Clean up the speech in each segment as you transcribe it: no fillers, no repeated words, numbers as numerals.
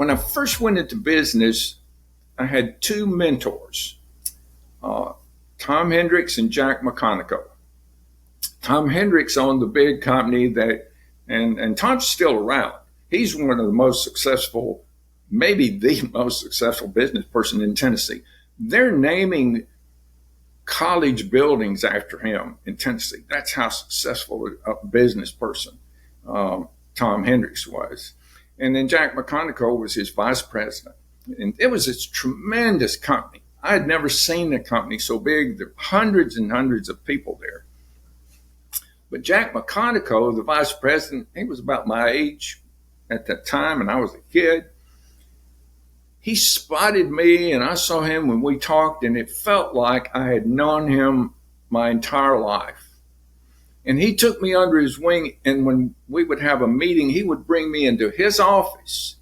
when I first went into business, I had two mentors, Tom Hendricks and Jack McConico. Tom Hendricks owned the big company and Tom's still around. He's one of the most successful, maybe the most successful business person in Tennessee. They're naming college buildings after him in Tennessee. That's how successful a business person Tom Hendricks was. And then Jack McConico was his vice president. And it was this tremendous company. I had never seen a company so big. There were hundreds and hundreds of people there. But Jack McConico, the vice president, he was about my age at that time, and I was a kid. He spotted me, and I saw him when we talked, and it felt like I had known him my entire life. And he took me under his wing, and when we would have a meeting, he would bring me into his office.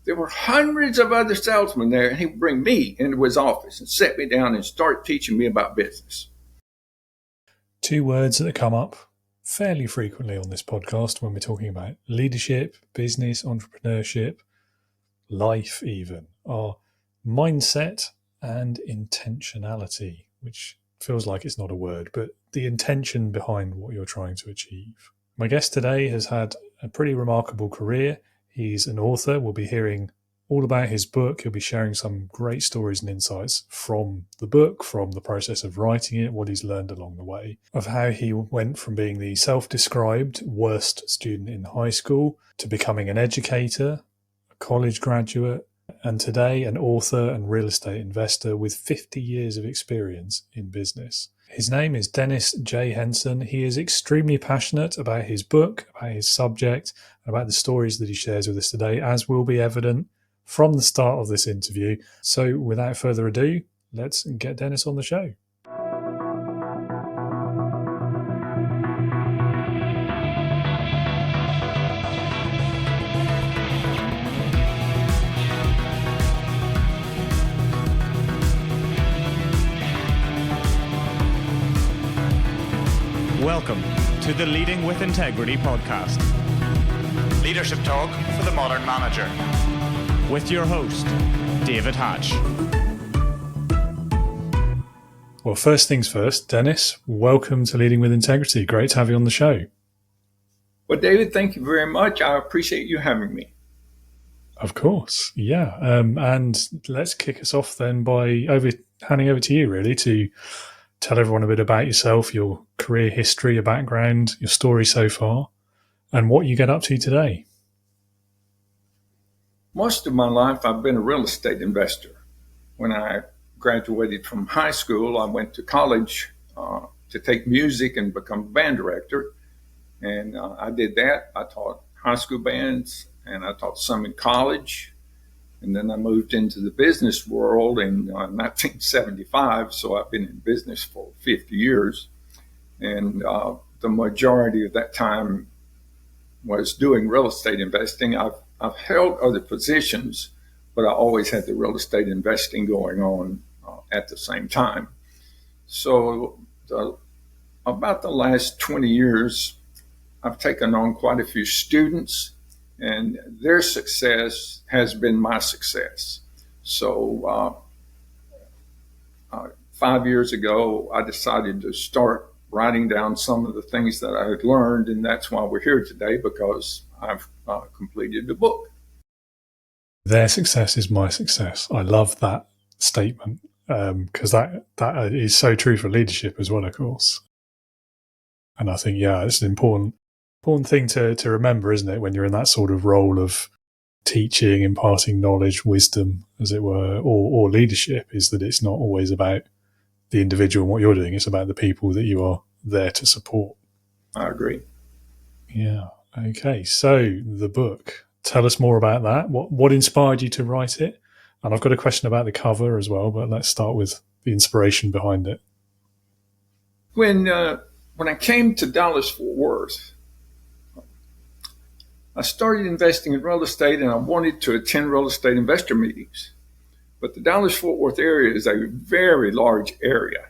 There were hundreds of other salesmen there, and he would bring me into his office and sit me down and start teaching me about business. Two words that come up fairly frequently on this podcast when we're talking about leadership, business, entrepreneurship, life even, are mindset and intentionality, which feels like it's not a word, but the intention behind what you're trying to achieve. My guest today has had a pretty remarkable career. He's an author. We'll be hearing all about his book. He'll be sharing some great stories and insights from the book, from the process of writing it, what he's learned along the way, of how he went from being the self-described worst student in high school to becoming an educator, a college graduate, and today an author and real estate investor with 50 years of experience in business. His name is Dennis J. Henson. He is extremely passionate about his book, about his subject, and about the stories that he shares with us today, as will be evident from the start of this interview. So without further ado, let's get Dennis on the show. Welcome to the Leading with Integrity podcast. Leadership talk for the modern manager. With your host, David Hatch. Well, first things first, Dennis, welcome to Leading with Integrity. Great to have you on the show. Well, David, thank you very much. I appreciate you having me. Of course, yeah. And let's kick us off then by handing over to you, really, to tell everyone a bit about yourself, your career history, your background, your story so far, and what you get up to today. Most of my life, I've been a real estate investor. When I graduated from high school, I went to college to take music and become a band director. And I did that. I taught high school bands, and I taught some in college. And then I moved into the business world in 1975. So I've been in business for 50 years. And the majority of that time was doing real estate investing. I've held other positions, but I always had the real estate investing going on at the same time. So about the last 20 years, I've taken on quite a few students, and their success has been my success. So 5 years ago, I decided to start writing down some of the things that I had learned, and that's why we're here today, because I've completed the book. Their success is my success. I love that statement because that is so true for leadership as well, of course. And I think, yeah, it's an important thing to remember, isn't it, when you're in that sort of role of teaching, imparting knowledge, wisdom, as it were, or leadership, is that it's not always about the individual and what you're doing. It's about the people that you are there to support. I agree. Yeah. Okay. So the book, tell us more about that. What inspired you to write it? And I've got a question about the cover as well, but let's start with the inspiration behind it. When I came to Dallas-Fort Worth, I started investing in real estate, and I wanted to attend real estate investor meetings. But the Dallas-Fort Worth area is a very large area.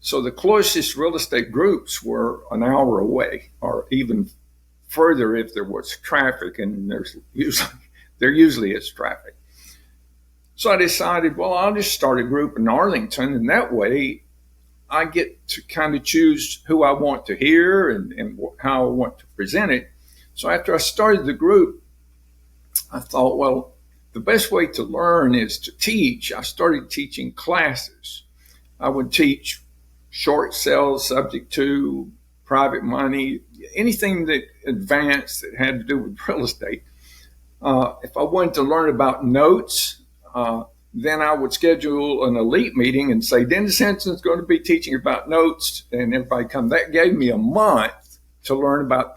So the closest real estate groups were an hour away, or even further if there was traffic, and there's there usually is traffic. So I decided, well, I'll just start a group in Arlington, and that way I get to kind of choose who I want to hear and how I want to present it. So after I started the group, I thought, well, the best way to learn is to teach. I started teaching classes. I would teach short sales, subject to, private money, anything that advanced that had to do with real estate. If I wanted to learn about notes, then I would schedule an elite meeting and say, Dennis Henson is going to be teaching about notes, and everybody come. That gave me a month to learn about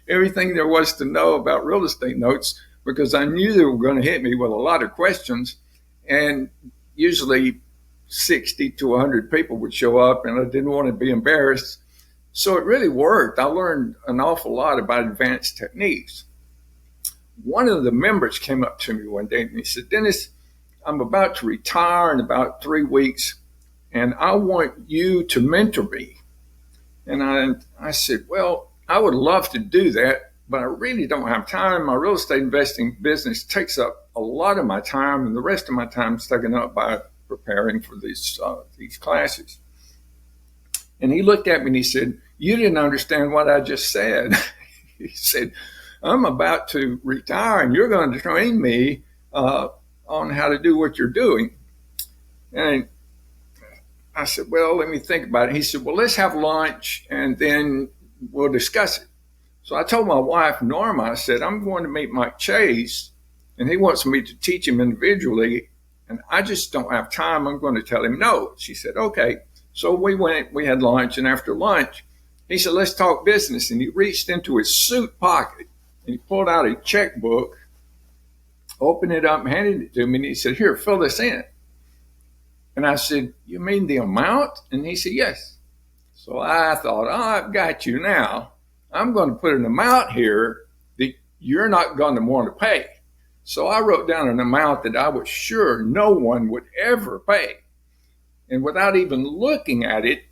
everything there was to know about real estate notes, because I knew they were going to hit me with a lot of questions, and usually 60 to 100 people would show up, and I didn't want to be embarrassed. So it really worked. I learned an awful lot about advanced techniques. One of the members came up to me one day and he said, Dennis, I'm about to retire in about 3 weeks, and I want you to mentor me. And I said, well, I would love to do that, but I really don't have time. My real estate investing business takes up a lot of my time, and the rest of my time is taken up by preparing for these classes. And he looked at me and he said, you didn't understand what I just said. He said, I'm about to retire, and you're going to train me on how to do what you're doing. And I said, well, let me think about it. He said, well, let's have lunch and then we'll discuss it. So I told my wife, Norma, I said, I'm going to meet Mike Chase, and he wants me to teach him individually, and I just don't have time. I'm going to tell him no. She said, okay. So we had lunch, and after lunch, he said, let's talk business. And he reached into his suit pocket and he pulled out a checkbook, opened it up and handed it to me, and he said, here, fill this in. And I said, you mean the amount? And he said, yes. So I thought, I've got you now. I'm going to put an amount here that you're not going to want to pay. So I wrote down an amount that I was sure no one would ever pay. And without even looking at it,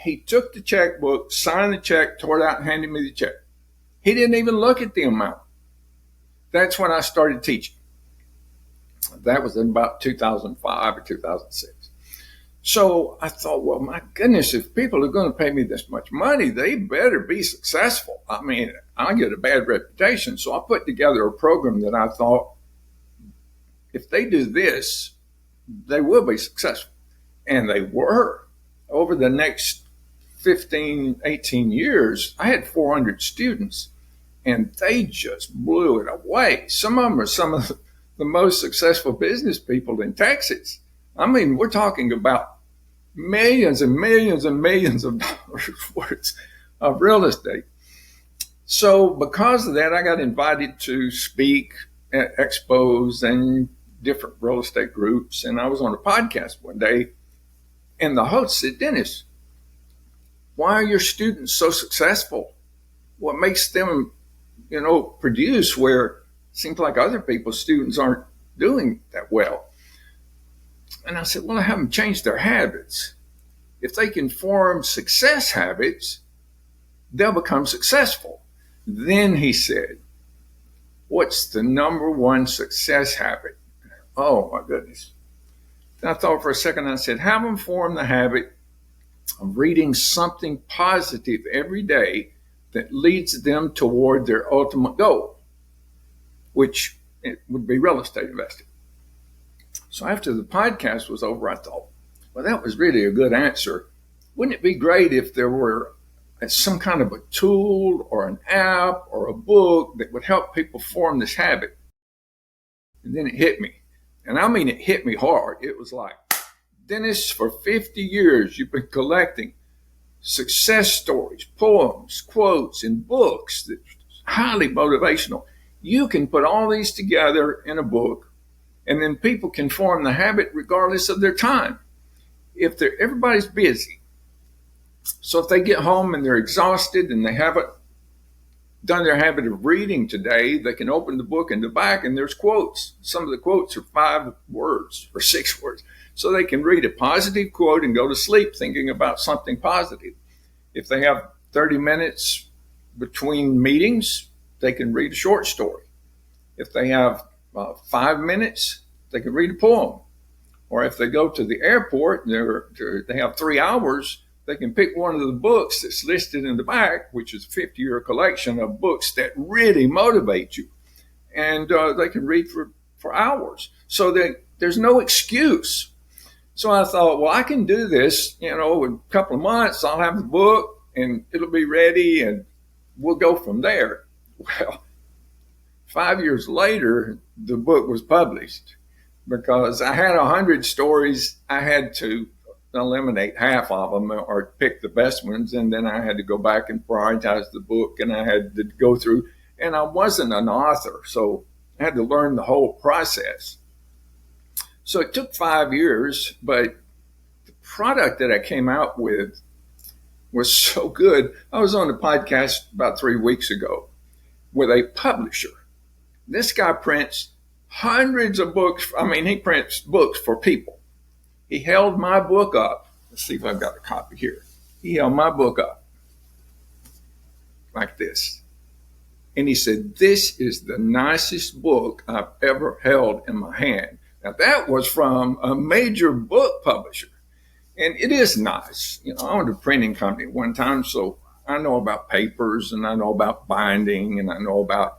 he took the checkbook, signed the check, tore it out, and handed me the check. He didn't even look at the amount. That's when I started teaching. That was in about 2005 or 2006. So I thought, well, my goodness, if people are going to pay me this much money, they better be successful. I mean, I get a bad reputation. So I put together a program that I thought, if they do this, they will be successful. And they were. Over the next 15, 18 years, I had 400 students, and they just blew it away. Some of them are some of the most successful business people in Texas. I mean, we're talking about millions and millions and millions of dollars worth of real estate. So because of that, I got invited to speak at expos and different real estate groups. And I was on a podcast one day, and the host said, Dennis, why are your students so successful? What makes them, produce where it seems like other people's students aren't doing that well? And I said, well, I haven't changed their habits. If they can form success habits, they'll become successful. Then he said, what's the number one success habit? Oh, my goodness. And I thought for a second, I said, have them form the habit of reading something positive every day that leads them toward their ultimate goal, which it would be real estate investing. So after the podcast was over, I thought, well, that was really a good answer. Wouldn't it be great if there were some kind of a tool or an app or a book that would help people form this habit? And then it hit me. And I mean, it hit me hard. It was like, Dennis, for 50 years, you've been collecting success stories, poems, quotes, and books that are highly motivational. You can put all these together in a book, and then people can form the habit regardless of their time. Everybody's busy. So if they get home and they're exhausted and they haven't done their habit of reading today, they can open the book in the back and there's quotes. Some of the quotes are 5 words or 6 words. So they can read a positive quote and go to sleep thinking about something positive. If they have 30 minutes between meetings, they can read a short story. If they have 5 minutes, they can read a poem. Or if they go to the airport, they have 3 hours, they can pick one of the books that's listed in the back, which is a 50-year collection of books that really motivate you. And they can read for hours. So there's no excuse. So I thought, well, I can do this, in a couple of months, I'll have the book and it'll be ready and we'll go from there. Well, 5 years later, the book was published because I had 100 stories. I had to eliminate half of them or pick the best ones. And then I had to go back and prioritize the book and I had to go through, and I wasn't an author. So I had to learn the whole process. So it took 5 years, but the product that I came out with was so good. I was on a podcast about 3 weeks ago with a publisher. This guy prints hundreds of books. He prints books for people. He held my book up. Let's see if I've got a copy here. He held my book up like this. And he said, "This is the nicest book I've ever held in my hand." Now, that was from a major book publisher. And it is nice. I owned a printing company one time, so I know about papers and I know about binding and I know about,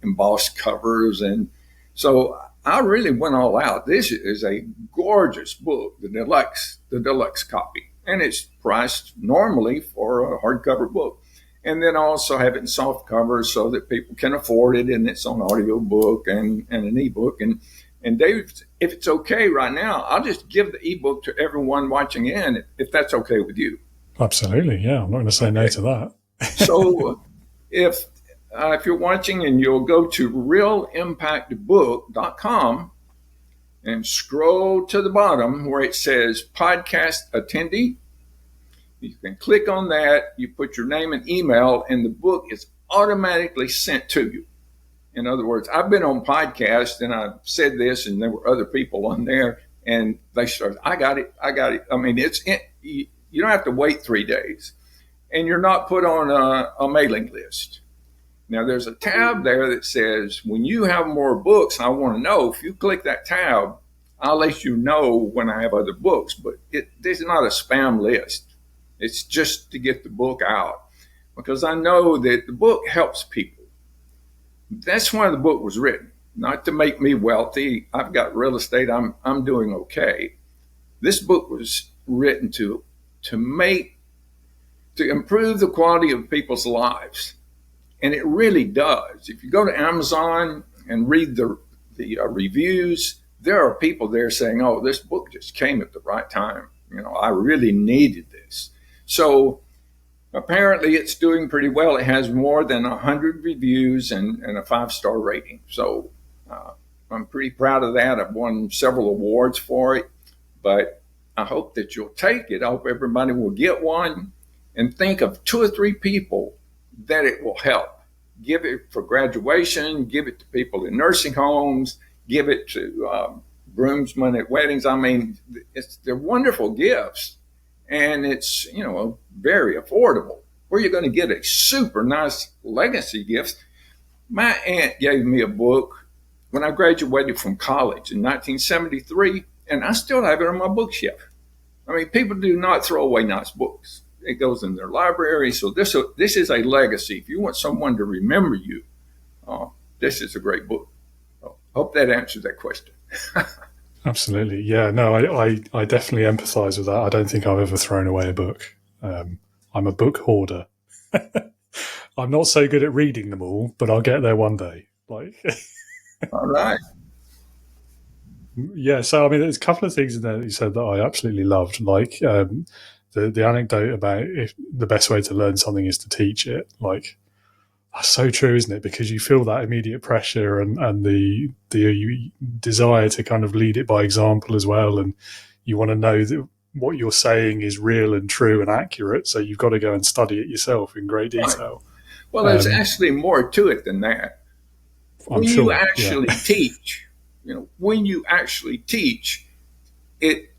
embossed covers. And so I really went all out. This is a gorgeous book, the deluxe copy. And it's priced normally for a hardcover book. And then I also have it in soft covers so that people can afford it. And it's on audio book and an ebook. And Dave, if it's okay right now, I'll just give the ebook to everyone watching in, if that's okay with you. Absolutely, yeah. I'm not going to say no to that. So if you're watching and you'll go to realimpactbook.com and scroll to the bottom where it says podcast attendee, you can click on that, you put your name and email, and the book is automatically sent to you. In other words, I've been on podcasts and I've said this and there were other people on there and they started, I got it. You don't have to wait 3 days and you're not put on a mailing list. Now there's a tab there that says, when you have more books, I want to know. If you click that tab, I'll let you know when I have other books, but this is not a spam list. It's just to get the book out because I know that the book helps people. That's why the book was written, not to make me wealthy. I've got real estate. I'm doing okay. This book was written to improve the quality of people's lives. And it really does. If you go to Amazon and read the reviews, there are people there saying, "Oh, this book just came at the right time. I really needed this." So apparently it's doing pretty well. It has more than 100 reviews and a 5-star rating. So I'm pretty proud of that. I've won several awards for it, but I hope that you'll take it. I hope everybody will get one and think of 2 or 3 people that it will help. Give it for graduation, give it to people in nursing homes, give it to groomsmen at weddings. They're wonderful gifts. And it's, very affordable. Where you're going to get a super nice legacy gift. My aunt gave me a book when I graduated from college in 1973, and I still have it on my bookshelf. People do not throw away nice books. It goes in their library. So this is a legacy. If you want someone to remember you, this is a great book. Hope that answers that question. Absolutely. Yeah, no, I definitely empathize with that. I don't think I've ever thrown away a book. I'm a book hoarder. I'm not so good at reading them all, but I'll get there one day. All right. Yeah, so there's a couple of things in there that you said that I absolutely loved, like the anecdote about if the best way to learn something is to teach it. Like, that's so true, isn't it? Because you feel that immediate pressure and the desire to kind of lead it by example as well, and you want to know that what you're saying is real and true and accurate, so you've got to go and study it yourself in great detail. Right. Well, there's actually more to it than that. When you actually teach, it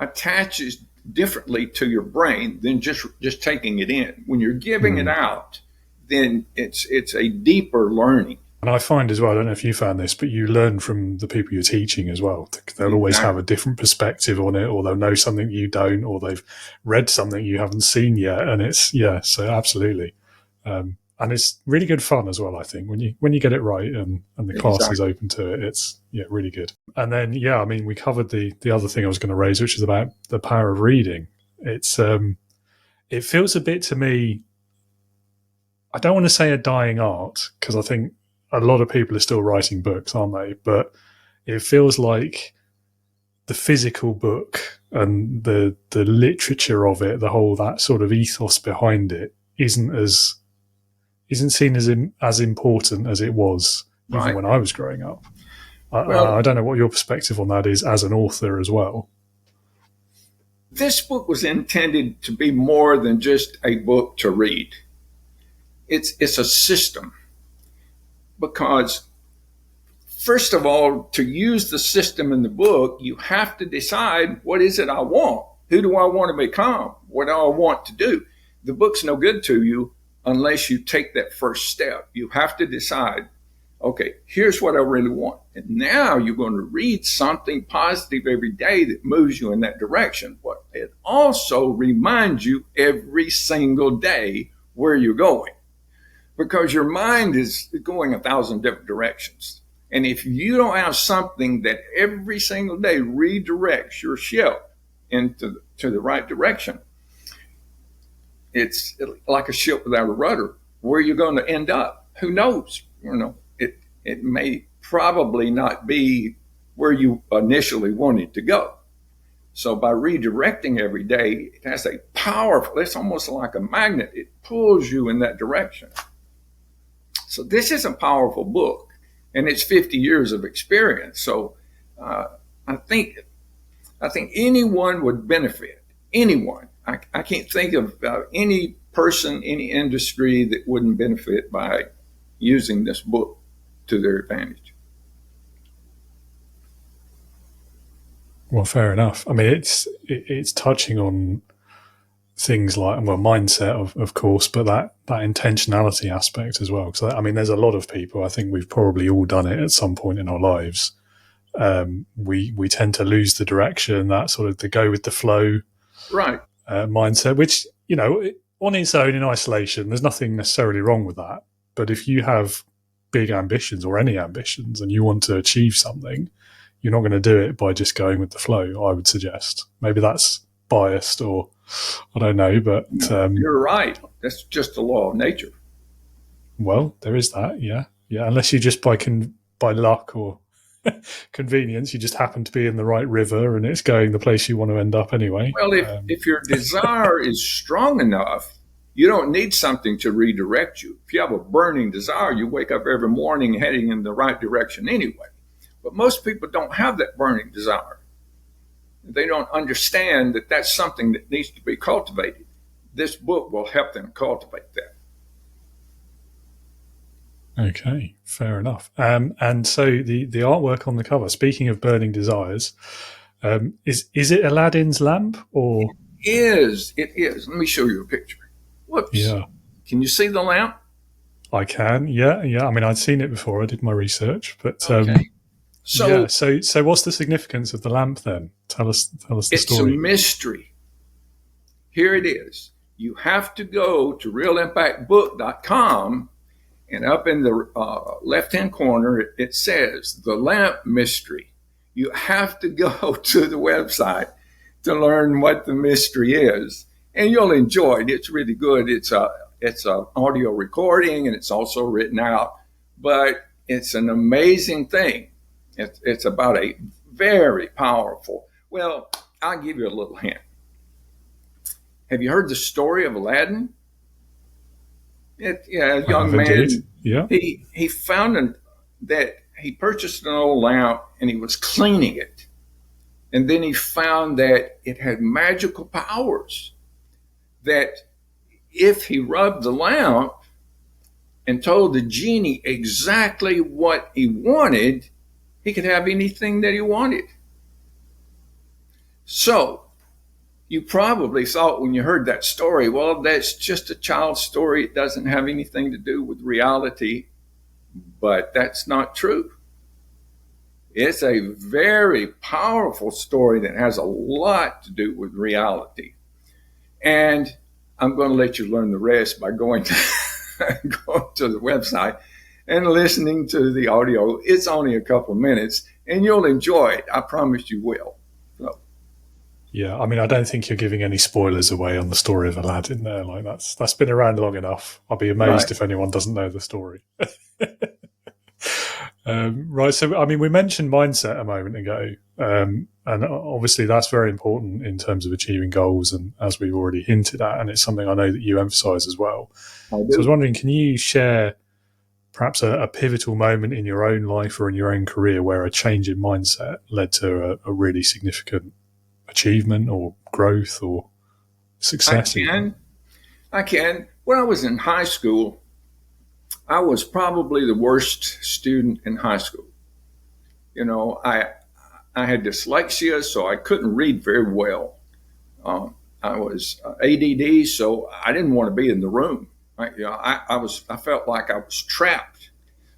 attaches differently to your brain than just taking it in. When you're giving it out, then it's a deeper learning. And I find as well, I don't know if you found this, but you learn from the people you're teaching as well. They'll always have a different perspective on it, or they'll know something you don't, or they've read something you haven't seen yet. And it's, so absolutely. And it's really good fun as well, I think, when you get it right and the class is open to it, it's really good. And then, we covered the other thing I was going to raise, which is about the power of reading. It's it feels a bit to me, I don't want to say a dying art, because I think a lot of people are still writing books, aren't they? But it feels like the physical book and the literature of it, the whole, that sort of ethos behind it, isn't seen as important as it was even when I was growing up. I don't know what your perspective on that is as an author as well. This book was intended to be more than just a book to read. It's a system, because first of all, to use the system in the book, you have to decide, what is it I want? Who do I want to become? What do I want to do? The book's no good to you unless you take that first step. You have to decide, okay, here's what I really want. And now you're going to read something positive every day that moves you in that direction. But it also reminds you every single day where you're going, because your mind is going 1,000 different directions. And if you don't have something that every single day redirects your ship into the right direction, it's like a ship without a rudder. Where you're going to end up, who knows? It may probably not be where you initially wanted to go. So by redirecting every day, it has a powerful, it's almost like a magnet. It pulls you in that direction. So this is a powerful book, and it's 50 years of experience. So I think anyone would benefit. Anyone. I can't think of any person, any industry that wouldn't benefit by using this book to their advantage. Well, fair enough. I mean, it's touching on things like, well, mindset, of course, but that intentionality aspect as well. Because I mean, there's a lot of people, I think we've probably all done it at some point in our lives. We tend to lose the direction, that sort of the go with the flow mindset, which, on its own in isolation, there's nothing necessarily wrong with that. But if you have big ambitions or any ambitions and you want to achieve something, you're not going to do it by just going with the flow, I would suggest. Maybe that's biased, or I don't know, but you're right. That's just the law of nature. Well, there is that, yeah. Unless you just by luck or convenience, you just happen to be in the right river and it's going the place you want to end up anyway. Well, if your desire is strong enough, you don't need something to redirect you. If you have a burning desire, you wake up every morning heading in the right direction anyway. But most people don't have that burning desire. They don't understand that that's something that needs to be cultivated. This book will help them cultivate that. Okay, fair enough. And so the artwork on the cover, speaking of burning desires, is it Aladdin's lamp, or? It is. Let me show you a picture. Whoops. Yeah. Can you see the lamp? I can. Yeah. I mean, I'd seen it before. I did my research, but okay. So what's the significance of the lamp then? Tell us the story. It's a mystery. Here it is. You have to go to realimpactbook.com, and up in the left-hand corner, it says the lamp mystery. You have to go to the website to learn what the mystery is, and you'll enjoy it. It's really good. It's an audio recording, and it's also written out, but it's an amazing thing. It's about a very powerful. Well, I'll give you a little hint. Have you heard the story of Aladdin? A young man. Yeah. He found that he purchased an old lamp and he was cleaning it, and then he found that it had magical powers. That if he rubbed the lamp and told the genie exactly what he wanted, he could have anything that he wanted. So you probably thought when you heard that story, well, that's just a child's story. It doesn't have anything to do with reality. but that's not true. It's a very powerful story that has a lot to do with reality. And I'm going to let you learn the rest by going to, going to the website and listening to the audio. It's only a couple of minutes, and you'll enjoy it. I promise you will. So. Yeah, I mean, I don't think you're giving any spoilers away on the story of Aladdin there. Like that's been around long enough. I'll be amazed if anyone doesn't know the story. Right. So, I mean, we mentioned mindset a moment ago, and obviously that's very important in terms of achieving goals, and as we've already hinted at, and it's something I know that you emphasize as well. So I was wondering, can you share perhaps a pivotal moment in your own life or in your own career where a change in mindset led to a really significant achievement or growth or success? I can. When I was in high school, I was probably the worst student in high school. You know, I had dyslexia, so I couldn't read very well. I was ADD, so I didn't want to be in the room. I felt like I was trapped.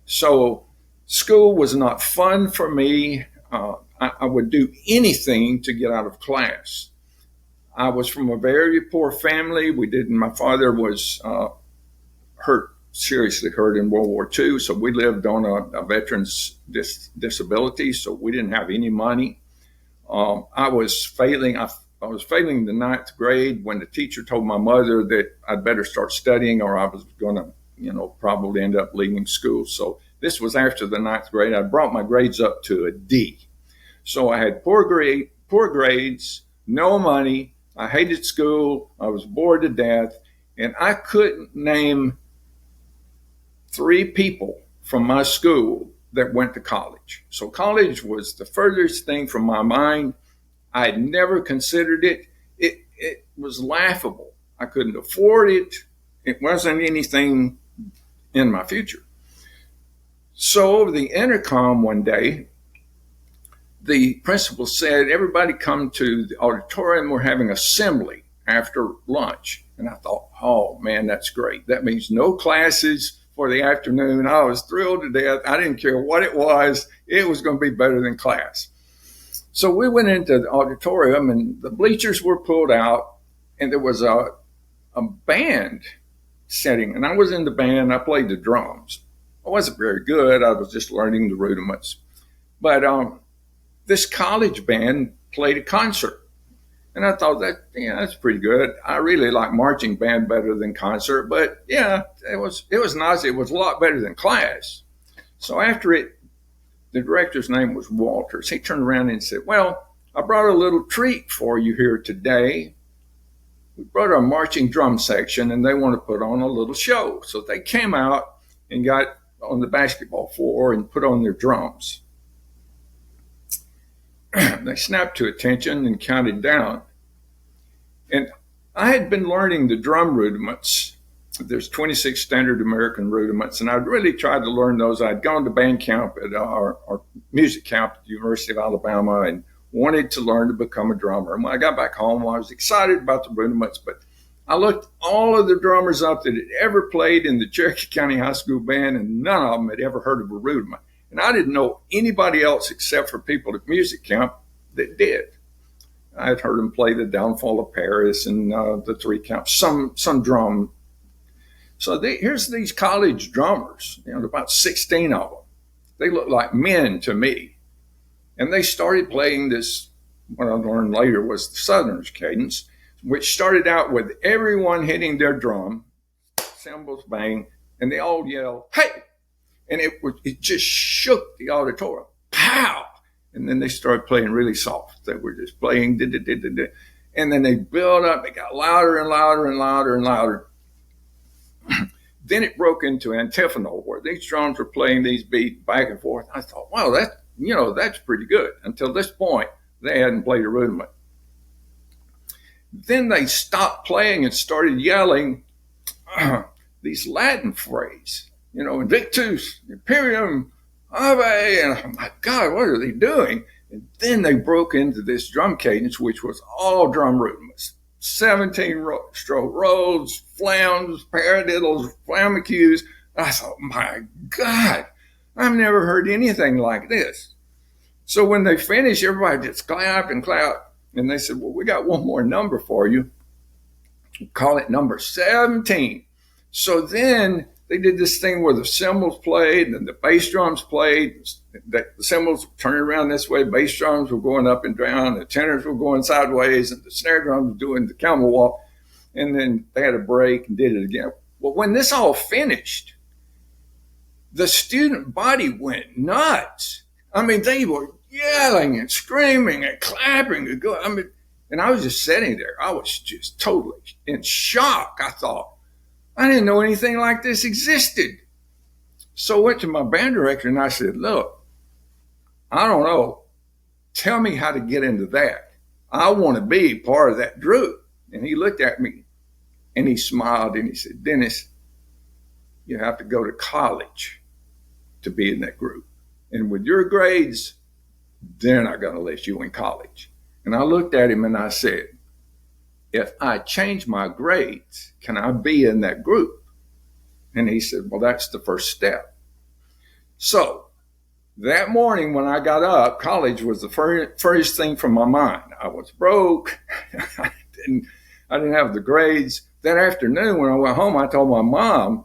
So school was not fun for me. I would do anything to get out of class. I was from a very poor family. My father was seriously hurt in World War II, so we lived on a veteran's disability, so we didn't have any money. I was failing the ninth grade when the teacher told my mother that I'd better start studying or I was going to, probably end up leaving school. So this was after the ninth grade. I brought my grades up to a D. So I had poor grades, no money. I hated school. I was bored to death, and I couldn't name 3 people from my school that went to college. So college was the furthest thing from my mind. I had never considered it. It was laughable. I couldn't afford it. It wasn't anything in my future. So over the intercom one day, the principal said, everybody come to the auditorium. We're having assembly after lunch. And I thought, oh man, that's great. That means no classes for the afternoon. I was thrilled to death. I didn't care what it was. It was going to be better than class. So we went into the auditorium and the bleachers were pulled out and there was a band setting. And I was in the band. I played the drums. I wasn't very good. I was just learning the rudiments. But this college band played a concert. And I thought that's pretty good. I really like marching band better than concert, but yeah, it was nice. It was a lot better than class. So after it, the director's name was Walters. He turned around and said, well, I brought a little treat for you here today. We brought our marching drum section and they want to put on a little show. So they came out and got on the basketball floor and put on their drums. They snapped to attention and counted down. And I had been learning the drum rudiments. There's 26 standard American rudiments, and I'd really tried to learn those. I'd gone to band camp at our music camp at the University of Alabama and wanted to learn to become a drummer. And when I got back home, I was excited about the rudiments, but I looked all of the drummers up that had ever played in the Cherokee County High School band, and none of them had ever heard of a rudiment. And I didn't know anybody else except for people at music camp that did. I had heard them play the Downfall of Paris and the 3 Counts, some drum. So here's these college drummers, about 16 of them. They look like men to me. And they started playing this, what I learned later was the Southerners cadence, which started out with everyone hitting their drum, cymbals bang, and they all yell, hey! And it just shook the auditorium. Pow! And then they started playing really soft. They were just playing, and then they built up. It got louder and louder and louder and louder. Then it broke into antiphonal, where these drums were playing these beats back and forth. I thought, wow, that's pretty good. Until this point, they hadn't played a rudiment. Then they stopped playing and started yelling these Latin phrases. Invictus, Imperium, Ave, and I'm like, God, what are they doing? And then they broke into this drum cadence, which was all drum rudiments. 17 stroke rolls, flams, paradiddles, flamacues, I thought, my God, I've never heard anything like this. So when they finished, everybody just clapped and clapped. And they said, well, we got one more number for you. Call it number 17. So then they did this thing where the cymbals played and the bass drums played. The cymbals were turning around this way, bass drums were going up and down, the tenors were going sideways, and the snare drums were doing the camel walk. And then they had a break and did it again. Well, when this all finished, the student body went nuts. I mean, they were yelling and screaming and clapping and going. I mean, and I was just sitting there. I was just totally in shock. I thought, I didn't know anything like this existed. So I went to my band director and I said, look, I don't know. Tell me how to get into that. I want to be part of that group. And he looked at me and he smiled and he said, Dennis, you have to go to college to be in that group. And with your grades, they're not going to let you in college. And I looked at him and I said, if I change my grades, can I be in that group? And he said, well, that's the first step. So that morning when I got up, college was the first thing from my mind. I was broke. I didn't have the grades. That afternoon when I went home, I told my mom,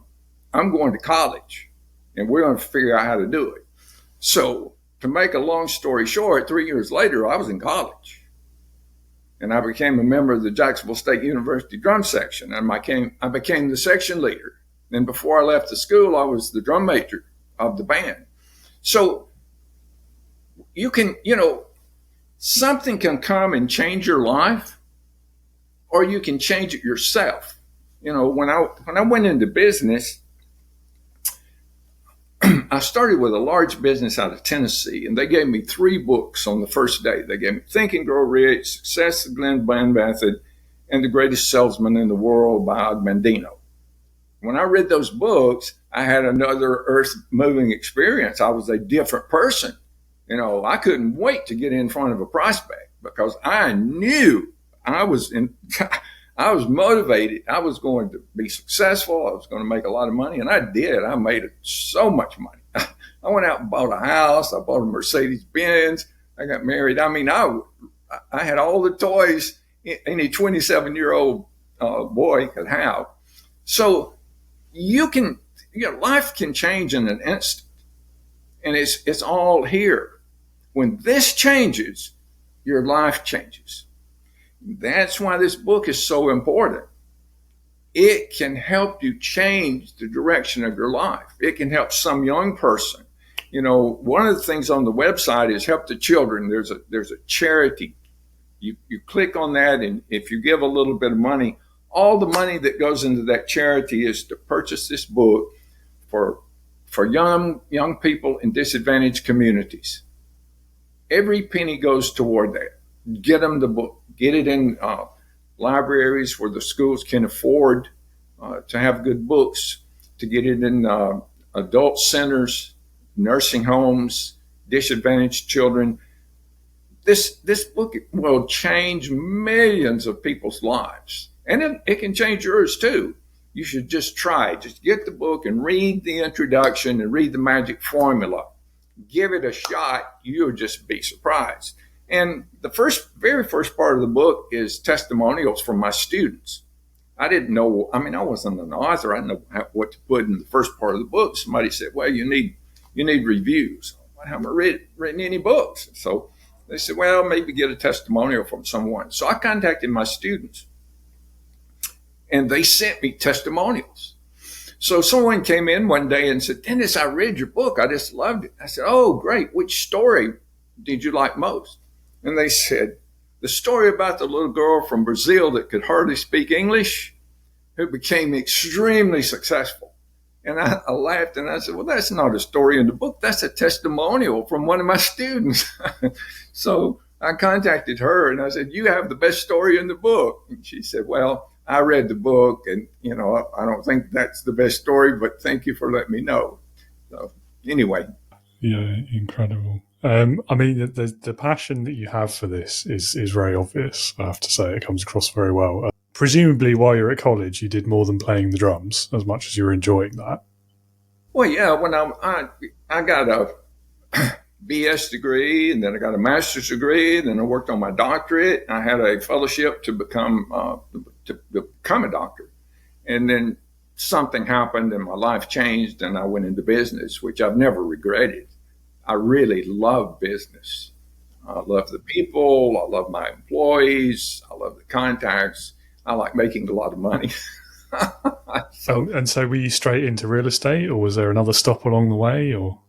I'm going to college and we're going to figure out how to do it. So to make a long story short, 3 years later, I was in college. And I became a member of the Jacksonville State University drum section. And I became the section leader. And before I left the school, I was the drum major of the band. So you can, something can come and change your life, or you can change it yourself. When I went into business, I started with a large business out of Tennessee, and they gave me 3 books on the first day. They gave me Think and Grow Rich, Success of Glenn Van Method, and The Greatest Salesman in the World by Og Mandino. When I read those books, I had another earth-moving experience. I was a different person. I couldn't wait to get in front of a prospect because I knew I was motivated. I was going to be successful. I was going to make a lot of money, and I did. I made so much money. I went out and bought a house. I bought a Mercedes-Benz. I got married. I mean, I had all the toys any 27-year-old boy could have. So life can change in an instant, and it's all here. When this changes, your life changes. That's why this book is so important. It can help you change the direction of your life. It can help some young person. One of the things on the website is Help the Children. There's a charity. You click on that, and if you give a little bit of money, all the money that goes into that charity is to purchase this book for young people in disadvantaged communities. Every penny goes toward that. Get them the book. Get it in libraries where the schools can afford to have good books, to get it in adult centers, nursing homes, disadvantaged children. This book will change millions of people's lives. And it can change yours too. You should just try. Just get the book and read the introduction and read the magic formula. Give it a shot. You'll just be surprised. And the very first part of the book is testimonials from my students. I didn't know, I wasn't an author. I didn't know what to put in the first part of the book. Somebody said, well, you need reviews. I haven't written any books. So they said, well, maybe get a testimonial from someone. So I contacted my students and they sent me testimonials. So someone came in one day and said, Dennis, I read your book. I just loved it. I said, oh, great. Which story did you like most? And they said, the story about the little girl from Brazil that could hardly speak English, who became extremely successful. And I laughed and I said, well, that's not a story in the book. That's a testimonial from one of my students. So I contacted her and I said, you have the best story in the book. And she said, well, I read the book and, I don't think that's the best story, but thank you for letting me know. So anyway. Yeah, incredible. The passion that you have for this is very obvious, I have to say. It comes across very well. Presumably while you're at college, you did more than playing the drums, as much as you were enjoying that. Well, yeah, when I got a BS degree, and then I got a master's degree, and then I worked on my doctorate. I had a fellowship to become a doctor, and then something happened, and my life changed, and I went into business, which I've never regretted. I really love business. I love the people. I love my employees. I love the contacts. I like making a lot of money. And so were you straight into real estate, or was there another stop along the way? Or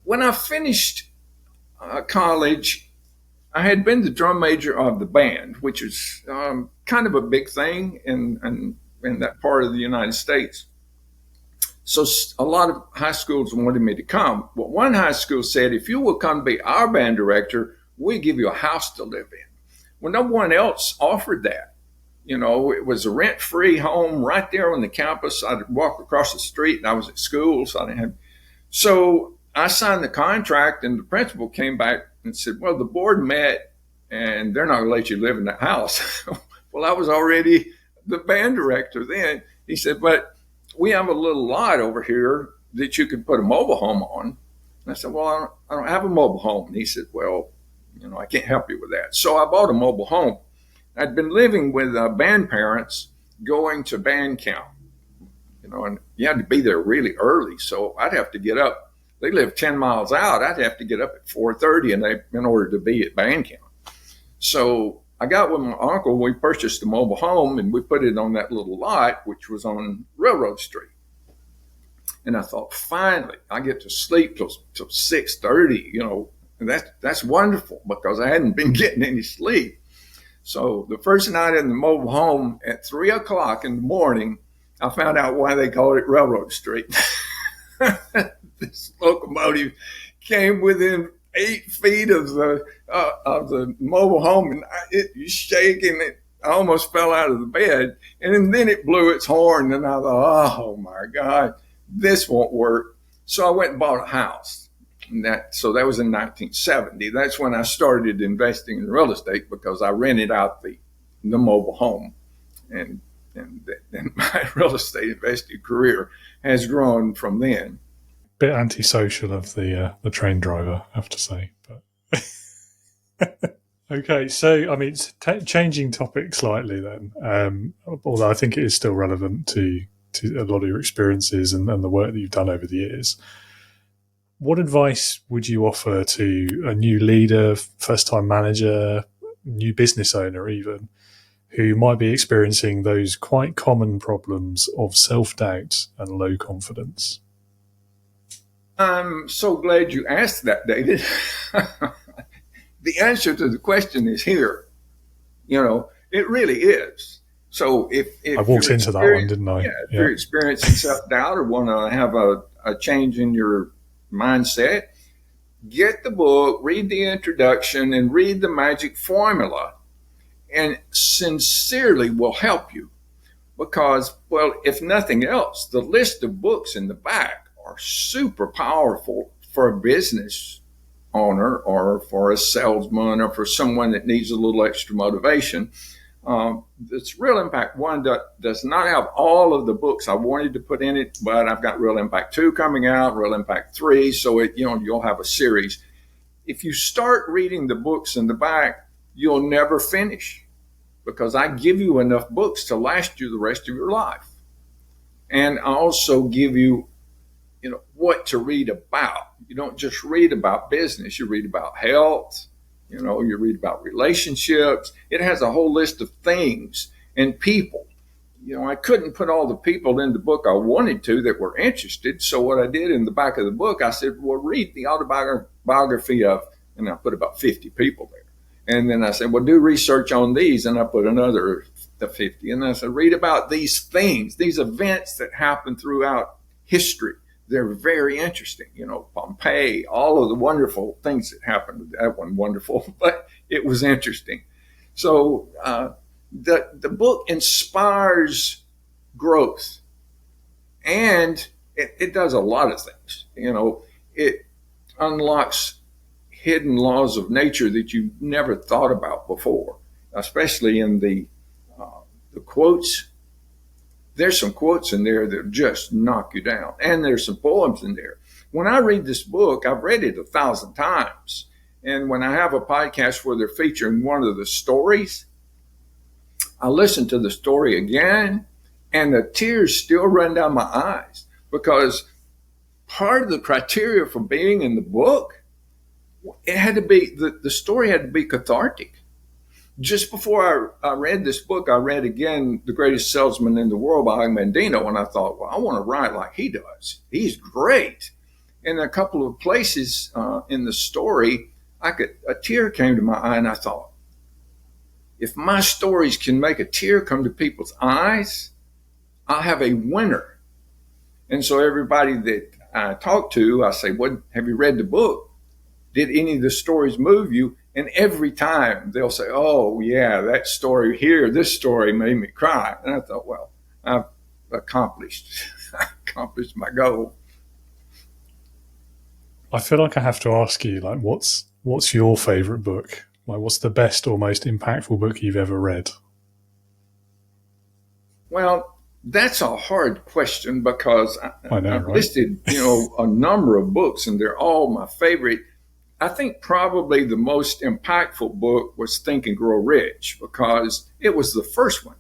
when I finished college, I had been the drum major of the band, which is kind of a big thing in that part of the United States. So a lot of high schools wanted me to come. Well, one high school said, if you will come be our band director, we give you a house to live in. Well, no one else offered that. It was a rent-free home right there on the campus. I'd walk across the street, and I was at school, so I didn't have. So I signed the contract, and the principal came back and said, well, the board met, and they're not going to let you live in that house. Well, I was already the band director then. He said, but we have a little lot over here that you could put a mobile home on. And I said, well, I don't have a mobile home. And he said, well, I can't help you with that. So I bought a mobile home. I'd been living with band parents, going to band camp, and you had to be there really early. So I'd have to get up. They lived 10 miles out. I'd have to get up at 4:30 in order to be at band camp. So I got with my uncle. We purchased a mobile home, and we put it on that little lot, which was on Railroad Street. And I thought, finally, I get to sleep till 6:30. And that's wonderful, because I hadn't been getting any sleep. So the first night in the mobile home at 3:00 in the morning, I found out why they called it Railroad Street. This locomotive came within 8 feet of the mobile home, and it was shaking. I almost fell out of the bed, and then it blew its horn, and I thought, oh my God, this won't work. So I went and bought a house. So that was in 1970. That's when I started investing in real estate, because I rented out the mobile home, and my real estate investing career has grown from then. Bit antisocial of the train driver, I have to say. But okay, so I mean, changing topic slightly then, although I think it is still relevant to a lot of your experiences and the work that you've done over the years. What advice would you offer to a new leader, first-time manager, new business owner even, who might be experiencing those quite common problems of self-doubt and low confidence? I'm so glad you asked that, David. The answer to the question is here. It really is. So if I walked into that one, didn't I? Yeah, if you're experiencing self-doubt or want to have a change in your mindset, get the book, read the introduction, and read the magic formula, and sincerely will help you. Because, well, if nothing else, the list of books in the back are super powerful for a business owner, or for a salesman, or for someone that needs a little extra motivation. It's Real Impact 1 does not have all of the books I wanted to put in it, but I've got Real Impact 2 coming out, Real Impact 3, so you'll have a series. If you start reading the books in the back, you'll never finish, because I give you enough books to last you the rest of your life. And I also give you, what to read about. You don't just read about business, you read about health. You read about relationships. It has a whole list of things and people. I couldn't put all the people in the book I wanted to that were interested. So what I did in the back of the book, I said, well, read the autobiography of, and I put about 50 people there. And then I said, well, do research on these. And I put another 50. And I said, read about these things, these events that happen throughout history. They're very interesting, Pompeii, all of the wonderful things that happened. That wasn't wonderful, but it was interesting. So the book inspires growth, and it does a lot of things. It unlocks hidden laws of nature that you never thought about before, especially in the quotes There's some quotes in there that just knock you down. And there's some poems in there. When I read this book, I've read it 1,000 times. And when I have a podcast where they're featuring one of the stories, I listen to the story again, and the tears still run down my eyes, because part of the criteria for being in the book, it had to be, the story had to be cathartic. Just before I read this book, I read again The Greatest Salesman in the World by Mandino, and I thought, well, I want to write like he does. He's great. In a couple of places in the story, a tear came to my eye, and I thought, if my stories can make a tear come to people's eyes, I'll have a winner. And so everybody that I talk to, I say, "What, have you read the book? Did any of the stories move you?" And every time they'll say, "Oh, yeah, that story here, this story made me cry." And I thought, well, I've accomplished my goal. I feel like I have to ask you, like, what's your favorite book? Like, what's the best or most impactful book you've ever read? Well, that's a hard question, because I know, I've right? listed, a number of books, and they're all my favorite. I think probably the most impactful book was Think and Grow Rich, because it was the first one.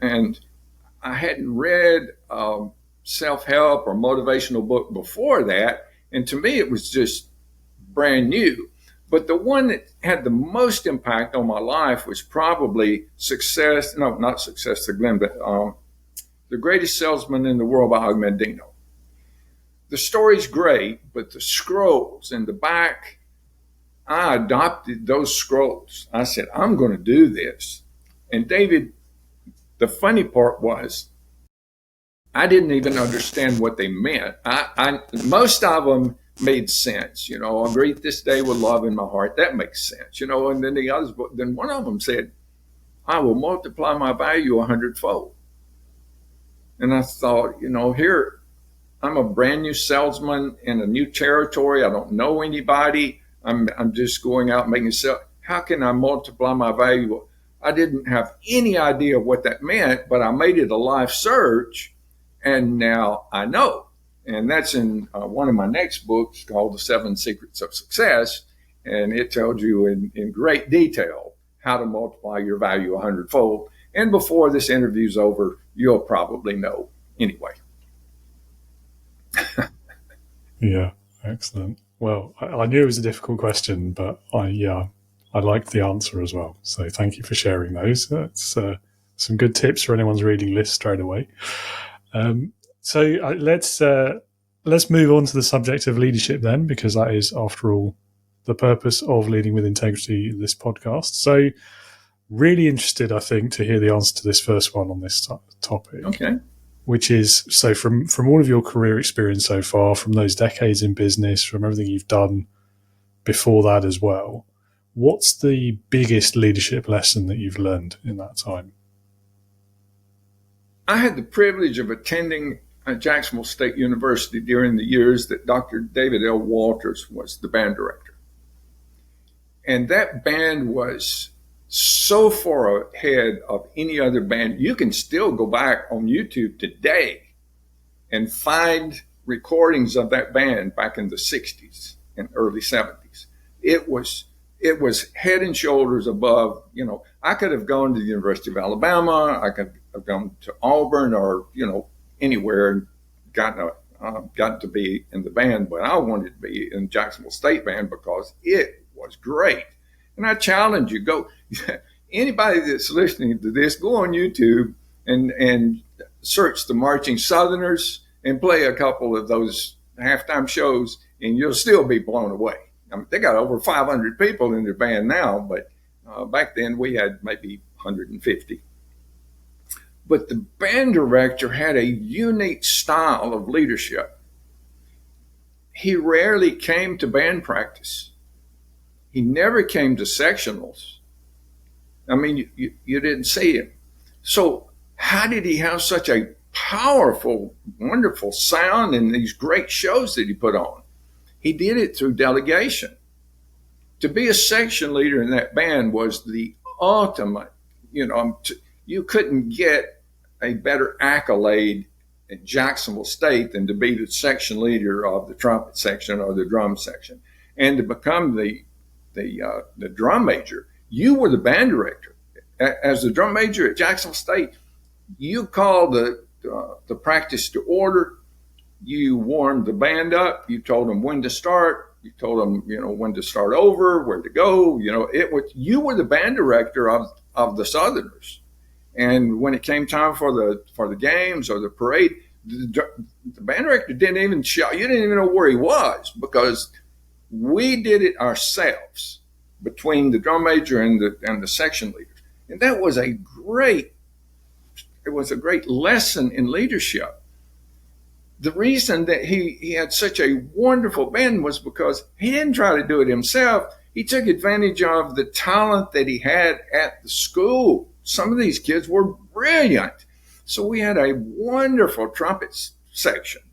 And I hadn't read a self-help or motivational book before that. And to me, it was just brand new. But the one that had the most impact on my life was probably The Greatest Salesman in the World by Mandino. The story's great, but the scrolls in the back, I adopted those scrolls. I said, I'm going to do this. And David, the funny part was, I didn't even understand what they meant. Most of them made sense. I'll greet this day with love in my heart. That makes sense. And then the others, then one of them said, I will multiply my value 100-fold. And I thought, here, I'm a brand new salesman in a new territory. I don't know anybody. I'm just going out making sales. How can I multiply my value? I didn't have any idea what that meant, but I made it a life search, and now I know. And that's in one of my next books called The 7 Secrets of Success, and it tells you in great detail how to multiply your value 100-fold. And before this interview's over, you'll probably know anyway. Yeah, excellent. Well, I knew it was a difficult question, but I liked the answer as well. So thank you for sharing those. That's some good tips for anyone's reading list straight away. Let's move on to the subject of leadership then, because that is, after all, the purpose of Leading with Integrity, this podcast. So really interested, I think, to hear the answer to this first one on this topic. Okay. Which is, so from all of your career experience so far, from those decades in business, from everything you've done before that as well, what's the biggest leadership lesson that you've learned in that time? I had the privilege of attending Jacksonville State University during the years that Dr. David L. Walters was the band director. And that band was so far ahead of any other band. You can still go back on YouTube today and find recordings of that band back in the 60s and early 70s. It was head and shoulders above. I could have gone to the University of Alabama. I could have gone to Auburn or, anywhere and gotten to be in the band, but I wanted to be in Jacksonville State Band because it was great. And I challenge you, go, anybody that's listening to this, go on YouTube and search the Marching Southerners and play a couple of those halftime shows, and you'll still be blown away. I mean, they got over 500 people in their band now, but back then we had maybe 150. But the band director had a unique style of leadership. He rarely came to band practice. He never came to sectionals. I mean, you didn't see him. So how did he have such a powerful, wonderful sound and these great shows that he put on? He did it through delegation. To be a section leader in that band was the ultimate, you couldn't get a better accolade at Jacksonville State than to be the section leader of the trumpet section or the drum section, and to become the drum major. You were the band director. As the drum major at Jacksonville State, you called the practice to order. You warmed the band up. You told them when to start. You told them, when to start over, where to go. You were the band director of the Southerners. And when it came time for the games or the parade, the band director didn't even shout. You didn't even know where he was, because we did it ourselves between the drum major and the section leaders. And that was a great lesson in leadership. The reason that he had such a wonderful band was because he didn't try to do it himself. He took advantage of the talent that he had at the school. Some of these kids were brilliant. So we had a wonderful trumpet section.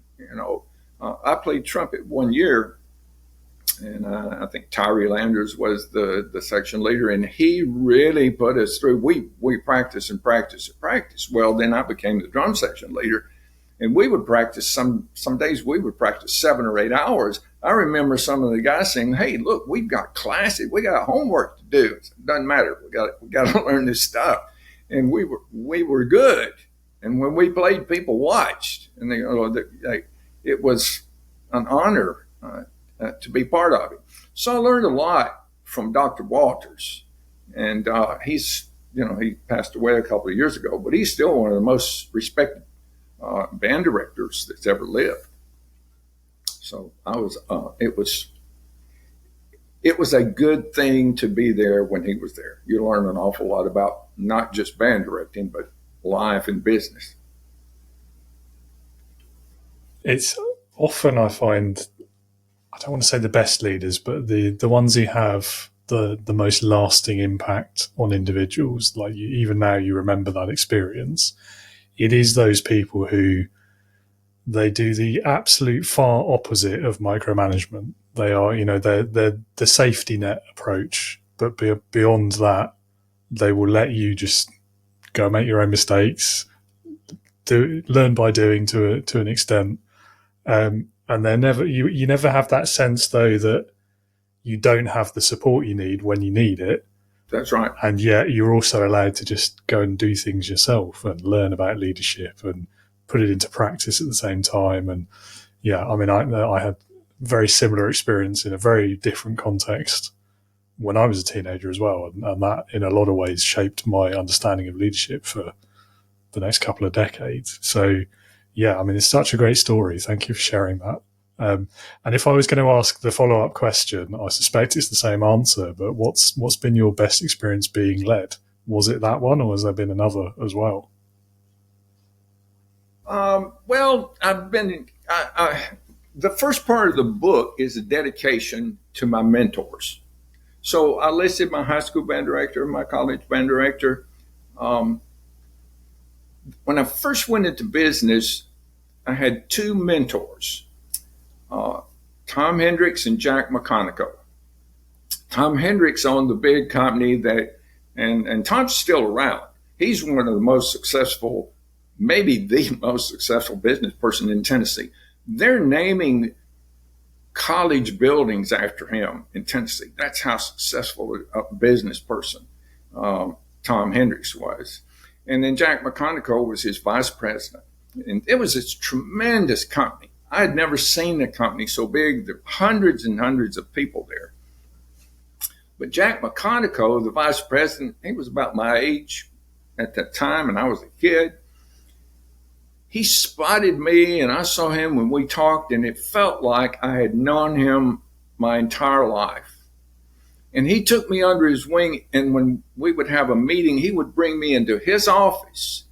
I played trumpet one year, and I think Tyree Landers was the section leader, and he really put us through. We practiced and practiced and practiced. Well, then I became the drum section leader, and we would practice some days we would practice 7 or 8 hours. I remember some of the guys saying, "Hey, look, we've got classes, we got homework to do. It doesn't matter. We got to learn this stuff." And we were good. And when we played, people watched, and it was an honor to be part of it. So I learned a lot from Dr. Walters, and he passed away a couple of years ago, but he's still one of the most respected band directors that's ever lived. So it was a good thing to be there when he was there. You learn an awful lot about not just band directing, but life and business. It's often, I find, I don't want to say the best leaders, but the ones who have the most lasting impact on individuals. Like even now you remember that experience. It is those people who they do the absolute far opposite of micromanagement. They are, they're the safety net approach, but beyond that, they will let you just go make your own mistakes, learn by doing to an extent, and they're never. You never have that sense though that you don't have the support you need when you need it. That's right. And yet you're also allowed to just go and do things yourself and learn about leadership and put it into practice at the same time. And I had very similar experience in a very different context when I was a teenager as well. And that in a lot of ways shaped my understanding of leadership for the next couple of decades. So it's such a great story. Thank you for sharing that. And if I was going to ask the follow-up question, I suspect it's the same answer, but what's been your best experience being led? Was it that one, or has there been another as well? Well, the first part of the book is a dedication to my mentors. So I listed my high school band director, my college band director. When I first went into business, I had 2 mentors, Tom Hendricks and Jack McConico. Tom Hendricks owned the big company and Tom's still around. He's one of the most successful, maybe the most successful business person in Tennessee. They're naming college buildings after him in Tennessee. That's how successful a business person Tom Hendricks was. And then Jack McConico was his vice president. And it was this tremendous company. I had never seen a company so big. There were hundreds and hundreds of people there. But Jack McConico, the vice president, he was about my age at that time, and I was a kid. He spotted me, and I saw him when we talked, and it felt like I had known him my entire life. And he took me under his wing, and when we would have a meeting, he would bring me into his office.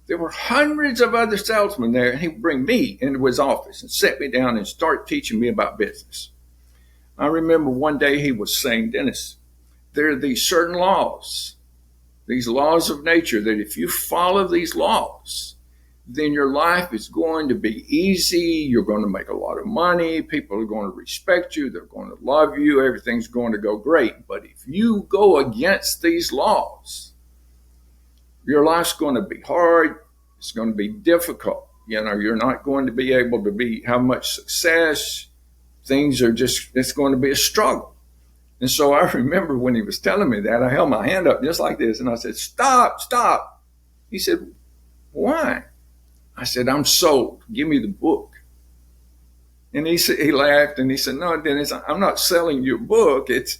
There were hundreds of other salesmen there, and he would bring me into his office and sit me down and start teaching me about business. I remember one day he was saying, "Dennis, there are these certain laws, these laws of nature, that if you follow these laws, then your life is going to be easy. You're going to make a lot of money. People are going to respect you. They're going to love you. Everything's going to go great. But if you go against these laws, Your life's going to be hard. It's going to be difficult. You're not going to be able to have much success. Things are it's going to be a struggle. And so I remember when he was telling me that, I held my hand up just like this and I said, stop. He said, why? I said, I'm sold. Give me the book. And he laughed and he said, no, Dennis, I'm not selling you a book. It's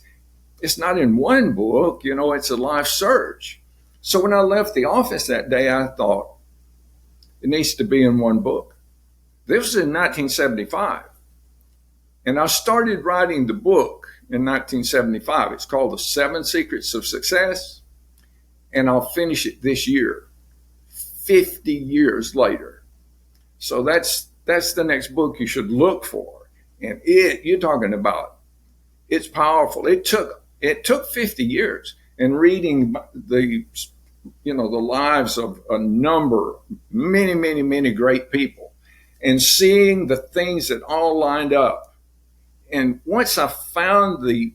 not in one book, it's a life search. So when I left the office that day, I thought, it needs to be in one book. This was in 1975. And I started writing the book in 1975. It's called The 7 Secrets of Success. And I'll finish it this year, 50 years later. So that's the next book you should look for. And you're talking about, it's powerful. It took 50 years, and reading the lives of many great people, and seeing the things that all lined up. And once I found the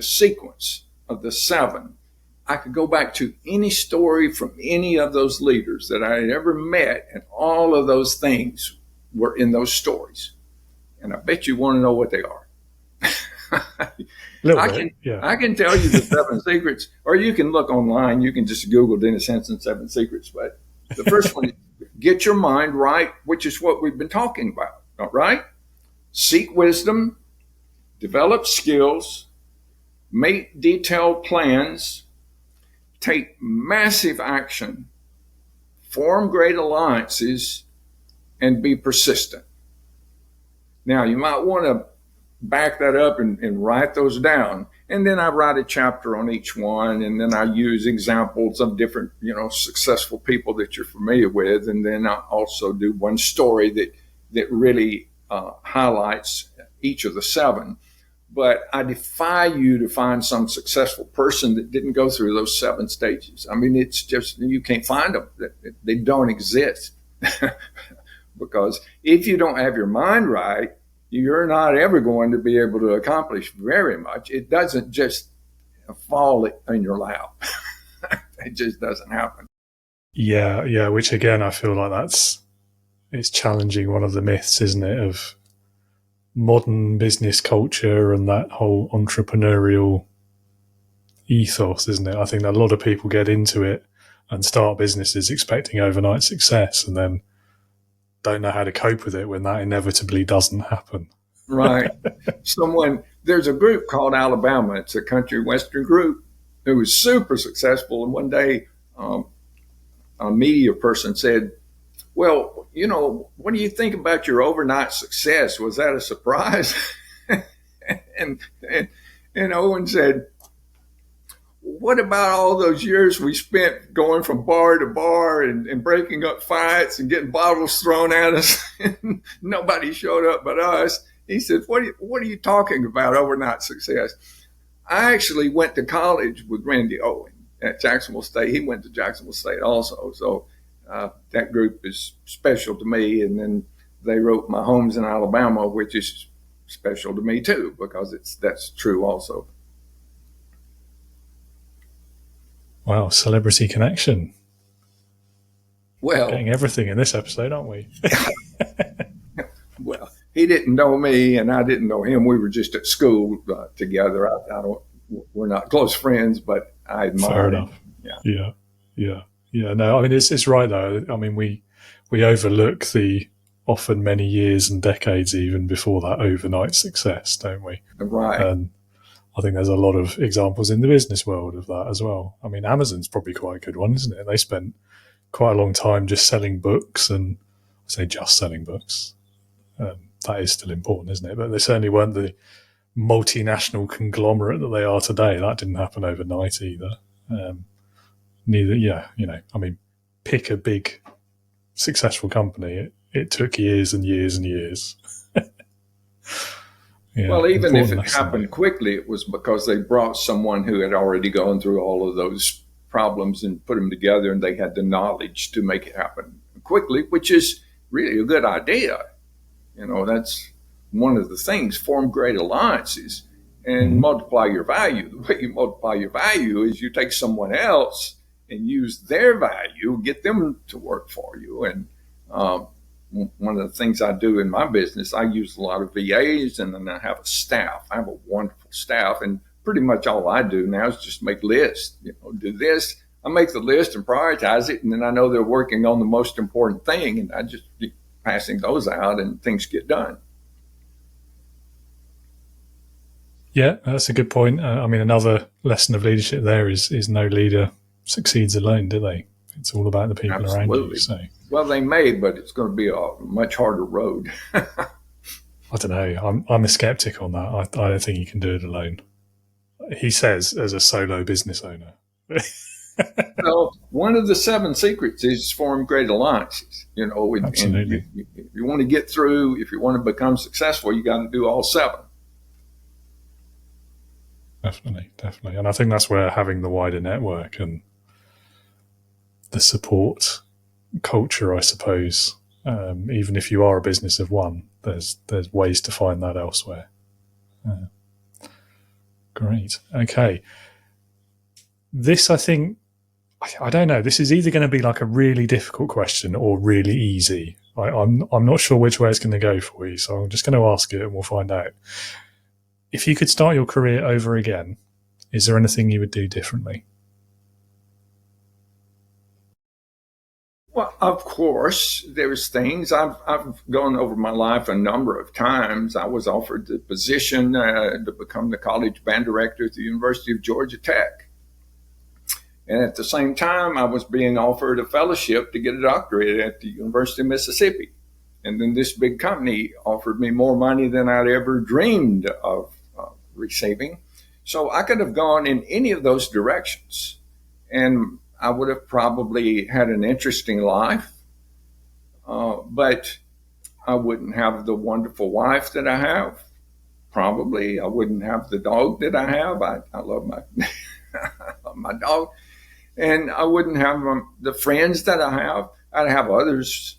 sequence of the 7, I could go back to any story from any of those leaders that I had ever met, and all of those things were in those stories. And I bet you want to know what they are. I can tell you the 7 secrets, or you can look online. You can just Google Dennis Henson 7 secrets. But the first one is get your mind right, which is what we've been talking about. All right? Seek wisdom, develop skills, make detailed plans, take massive action, form great alliances, and be persistent. Now, you might want to back that up and write those down. And then I write a chapter on each one, and then I use examples of different, successful people that you're familiar with. And then I also do one story that really highlights each of the 7. But I defy you to find some successful person that didn't go through those 7 stages. I mean, it's just, you can't find them. They don't exist. Because if you don't have your mind right, you're not ever going to be able to accomplish very much. It doesn't just fall in your lap. It just doesn't happen. Yeah. Which again, I feel like it's challenging one of the myths, isn't it, of modern business culture and that whole entrepreneurial ethos, isn't it? I think that a lot of people get into it and start businesses expecting overnight success and then don't know how to cope with it when that inevitably doesn't happen. Right. There's a group called Alabama. It's a country western group who was super successful. And one day, a media person said, well, what do you think about your overnight success? Was that a surprise? and Owen said, what about all those years we spent going from bar to bar and breaking up fights and getting bottles thrown at us? And nobody showed up but us. He said, what are you talking about, overnight success? I actually went to college with Randy Owen at Jacksonville State. He went to Jacksonville State also. So that group is special to me. And then they wrote My Home's in Alabama, which is special to me too, because that's true also. Wow, celebrity connection. Well, getting everything in this episode, aren't we? Well, he didn't know me and I didn't know him. We were just at school together. We're not close friends, but I admire him. Yeah. No, I mean, it's right though. I mean, we overlook the often many years and decades even before that overnight success, don't we? Right. And I think there's a lot of examples in the business world of that as well. I mean, Amazon's probably quite a good one, isn't it? They spent quite a long time just selling books, and I say just selling books. That is still important, isn't it? But they certainly weren't the multinational conglomerate that they are today. That didn't happen overnight either. I mean, pick a big successful company. It took years and years and years. Yeah, well, even if it happened quickly, it was because they brought someone who had already gone through all of those problems and put them together, and they had the knowledge to make it happen quickly, which is really a good idea. That's one of the things. Form great alliances and multiply your value. The way you multiply your value is you take someone else and use their value, get them to work for you. And one of the things I do in my business, I use a lot of VAs, and then I have a staff. I have a wonderful staff, and pretty much all I do now is just make lists. Do this. I make the list and prioritize it, and then I know they're working on the most important thing, and I just keep passing those out, and things get done. Yeah, that's a good point. Another lesson of leadership there is no leader succeeds alone, do they? It's all about the people Absolutely. around you. So, well, they may, but it's going to be a much harder road. I don't know. I'm a skeptic on that. I don't think you can do it alone. He says, as a solo business owner. So one of the 7 secrets is form great alliances. Absolutely. And if you want to get through, if you want to become successful, you got to do all 7. Definitely. And I think that's where having the wider network and the support culture, I suppose, even if you are a business of one, there's ways to find that elsewhere. Great. Okay. This, I think, I don't know. This is either going to be like a really difficult question or really easy. I'm not sure which way it's going to go for you, so I'm just going to ask it and we'll find out. If you could start your career over again, is there anything you would do differently? Well, of course, there's things. I've gone over my life a number of times. I was offered the position to become the college band director at the University of Georgia Tech. And at the same time, I was being offered a fellowship to get a doctorate at the University of Mississippi. And then this big company offered me more money than I'd ever dreamed of receiving. So I could have gone in any of those directions, and I would have probably had an interesting life, but I wouldn't have the wonderful wife that I have. Probably I wouldn't have the dog that I have. I love my dog. And I wouldn't have the friends that I have. I'd have others.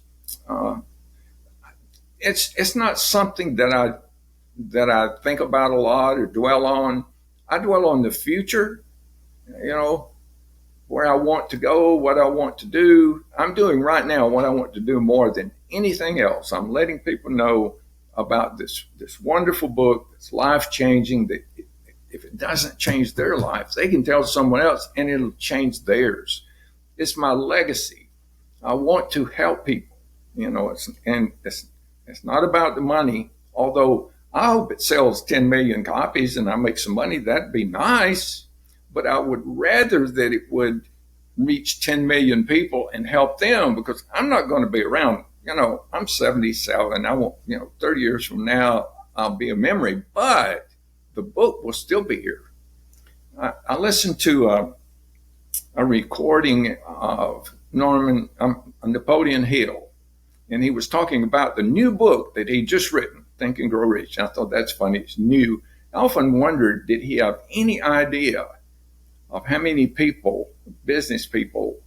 It's not something that I think about a lot or dwell on. I dwell on the future, where I want to go, what I want to do. I'm doing right now what I want to do more than anything else. I'm letting people know about this wonderful book that's life-changing, that if it doesn't change their life, they can tell someone else and it'll change theirs. It's my legacy. I want to help people. It's not about the money, although I hope it sells 10 million copies and I make some money. That'd be nice. But I would rather that it would reach 10 million people and help them, because I'm not going to be around. I'm 77. I won't, 30 years from now, I'll be a memory, but the book will still be here. I listened to a recording of Napoleon Hill, and he was talking about the new book that he'd just written, Think and Grow Rich. I thought that's funny. It's new. I often wondered, did he have any idea of how many people, business people,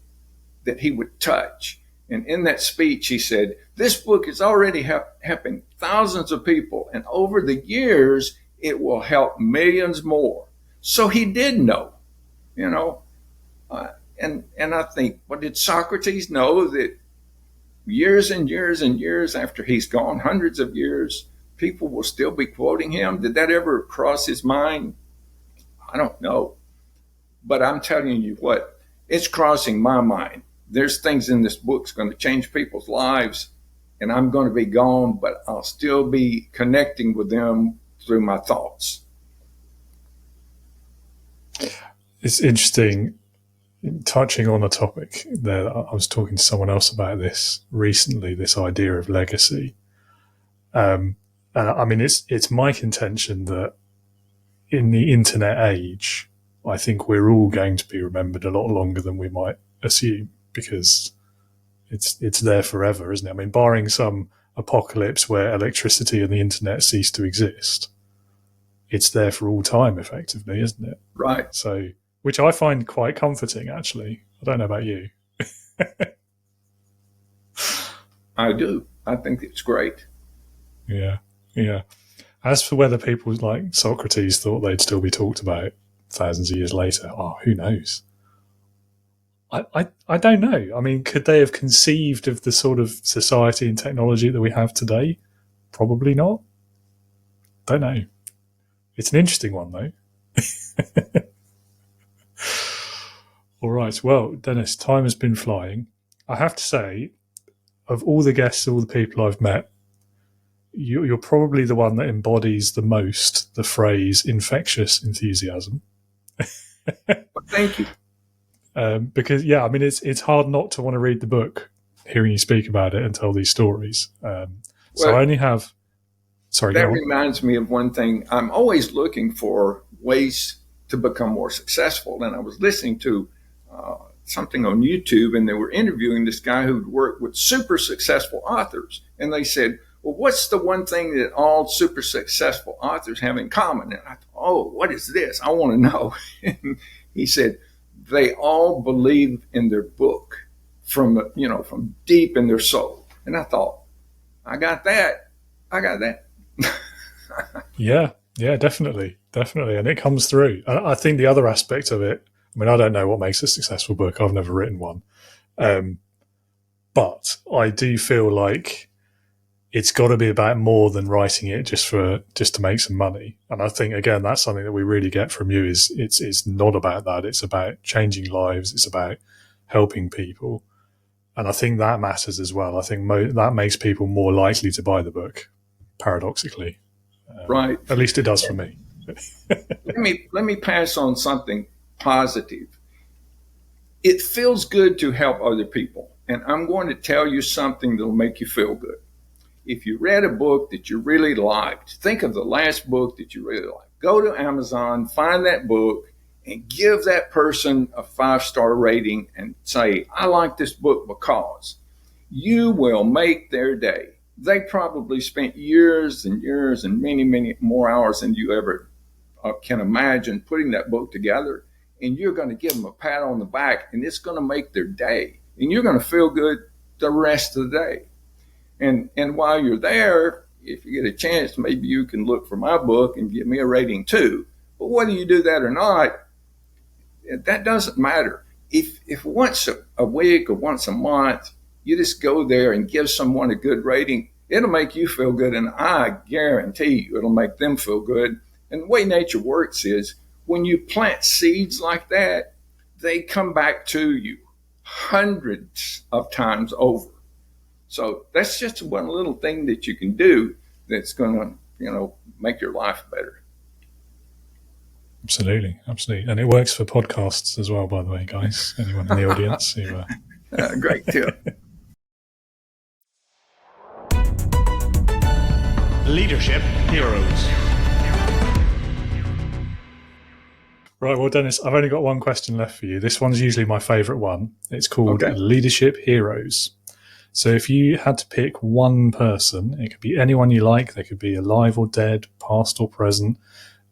that he would touch? And in that speech, he said, this book is already helping thousands of people, and over the years, it will help millions more. So he did know, and I think, well, did Socrates know that years and years and years after he's gone, hundreds of years, people will still be quoting him? Did that ever cross his mind? I don't know. But I'm telling you what, it's crossing my mind. There's things in this book that's going to change people's lives, and I'm going to be gone, but I'll still be connecting with them through my thoughts. It's interesting, touching on a topic there. I was talking to someone else about this recently, this idea of legacy. It's my contention that in the internet age, I think we're all going to be remembered a lot longer than we might assume, because it's there forever, isn't it? Barring some apocalypse where electricity and the internet cease to exist, it's there for all time, effectively, isn't it? Right. So, which I find quite comforting, actually. I don't know about you. I do. I think it's great. Yeah. As for whether people like Socrates thought they'd still be talked about thousands of years later, who knows? I don't know. I mean, could they have conceived of the sort of society and technology that we have today? Probably not. Don't know. It's an interesting one, though. All right. Well, Dennis, time has been flying. I have to say, of all the guests, all the people I've met, you're probably the one that embodies the most the phrase infectious enthusiasm. Well, thank you. Because, yeah, I mean, it's hard not to want to read the book, hearing you speak about it and tell these stories. So I only have... Sorry, that reminds me of one thing. I'm always looking for ways to become more successful. And I was listening to something on YouTube, and they were interviewing this guy who'd worked with super successful authors. And they said, well, what's the one thing that all super successful authors have in common? And I thought, oh, what is this? I want to know. And he said, they all believe in their book from deep in their soul. And I thought, I got that. Yeah, definitely. And it comes through. I think the other aspect of it, I mean, I don't know what makes a successful book. I've never written one. But I do feel like it's got to be about more than writing it just to make some money. And I think, again, that's something that we really get from you is it's not about that. It's about changing lives. It's about helping people. And I think that matters as well. I think that makes people more likely to buy the book, paradoxically. Right. At least it does for me. Let me pass on something positive. It feels good to help other people. And I'm going to tell you something that'll make you feel good. If you read a book that you really liked, think of the last book that you really liked. Go to Amazon, find that book, and give that person a 5-star rating and say, I like this book because you will make their day. They probably spent years and years and many, many more hours than you ever can imagine putting that book together. And you're going to give them a pat on the back, and it's going to make their day. And you're going to feel good the rest of the day. And while you're there, if you get a chance, maybe you can look for my book and give me a rating too. But whether you do that or not, that doesn't matter. If once a week or once a month, you just go there and give someone a good rating, it'll make you feel good. And I guarantee you it'll make them feel good. And the way nature works is when you plant seeds like that, they come back to you hundreds of times over. So that's just one little thing that you can do that's going to, make your life better. Absolutely. And it works for podcasts as well, by the way, guys. Anyone in the audience who... Great tip. Leadership Heroes. Right, well, Dennis, I've only got one question left for you. This one's usually my favourite one. It's called Leadership Heroes. So if you had to pick one person, it could be anyone you like. They could be alive or dead, past or present,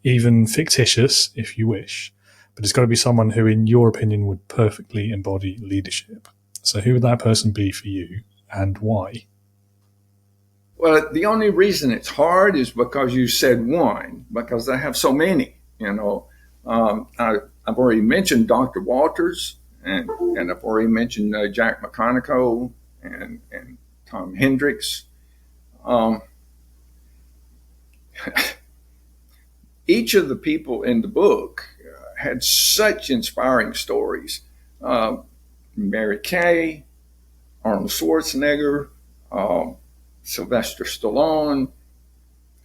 even fictitious if you wish. But it's got to be someone who, in your opinion, would perfectly embody leadership. So who would that person be for you and why? Well, the only reason it's hard is because you said one, because I have so many. I've already mentioned Dr. Walters, and I've already mentioned Jack McConaughey and Tom Hendricks. Each of the people in the book had such inspiring stories. Mary Kay, Arnold Schwarzenegger, Sylvester Stallone,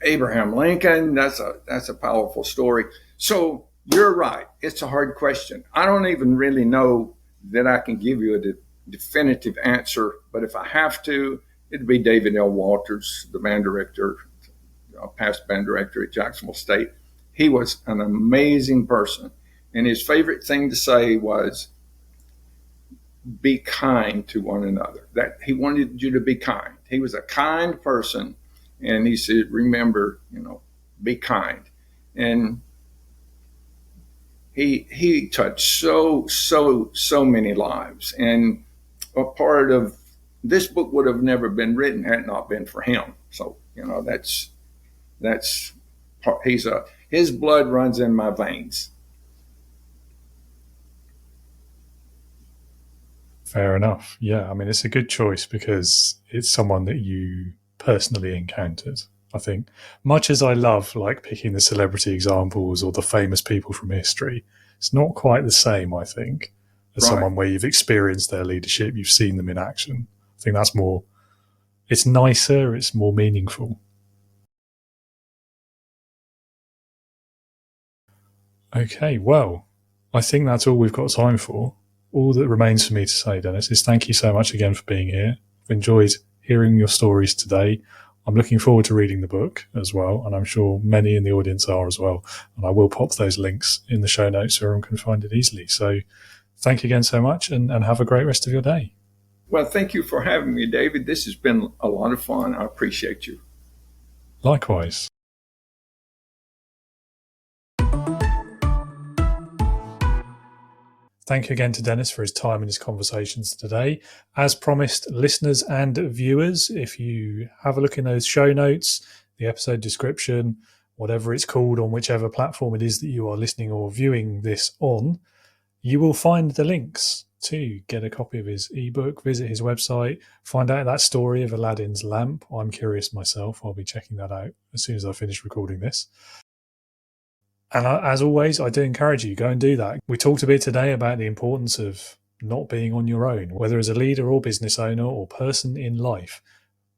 Abraham Lincoln. That's a powerful story. So you're right. It's a hard question. I don't even really know that I can give you a definitive answer, but if I have to, it'd be David L. Walters, the band director, past band director at Jacksonville State. He was an amazing person. And his favorite thing to say was, be kind to one another. That he wanted you to be kind. He was a kind person. And he said, remember, be kind. And he touched so many lives. And a part of this book would have never been written had it not been for him. So, that's his blood runs in my veins. Fair enough. Yeah, I mean, it's a good choice because it's someone that you personally encountered. I think, much as I love like picking the celebrity examples or the famous people from history, it's not quite the same, I think, as Right. someone where you've experienced their leadership, you've seen them in action. I think that's more, it's nicer, it's more meaningful. Okay, well, I think that's all we've got time for. All that remains for me to say, Dennis, is thank you so much again for being here. I've enjoyed hearing your stories today. I'm looking forward to reading the book as well, and I'm sure many in the audience are as well. And I will pop those links in the show notes so everyone can find it easily. So thank you again so much, and have a great rest of your day. Well, thank you for having me, David. This has been a lot of fun. I appreciate you. Likewise. Thank you again to Dennis for his time and his conversations today. As promised, listeners and viewers, if you have a look in those show notes, the episode description, whatever it's called on whichever platform it is that you are listening or viewing this on, you will find the links to get a copy of his ebook, visit his website, find out that story of Aladdin's lamp. I'm curious myself. I'll be checking that out as soon as I finish recording this. And as always, I do encourage you, go and do that. We talked a bit today about the importance of not being on your own, whether as a leader or business owner or person in life.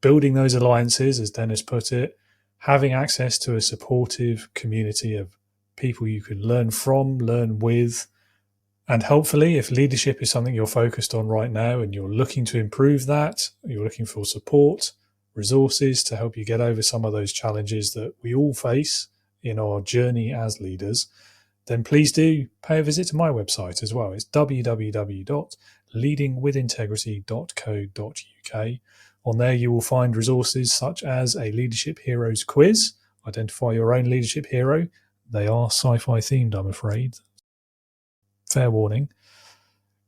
Building those alliances, as Dennis put it, having access to a supportive community of people you can learn from, learn with. And hopefully, if leadership is something you're focused on right now and you're looking to improve that, you're looking for support, resources to help you get over some of those challenges that we all face in our journey as leaders, then please do pay a visit to my website as well. It's www.leadingwithintegrity.co.uk. On there, you will find resources such as a Leadership Heroes quiz. Identify your own leadership hero. They are sci-fi themed, I'm afraid. Fair warning.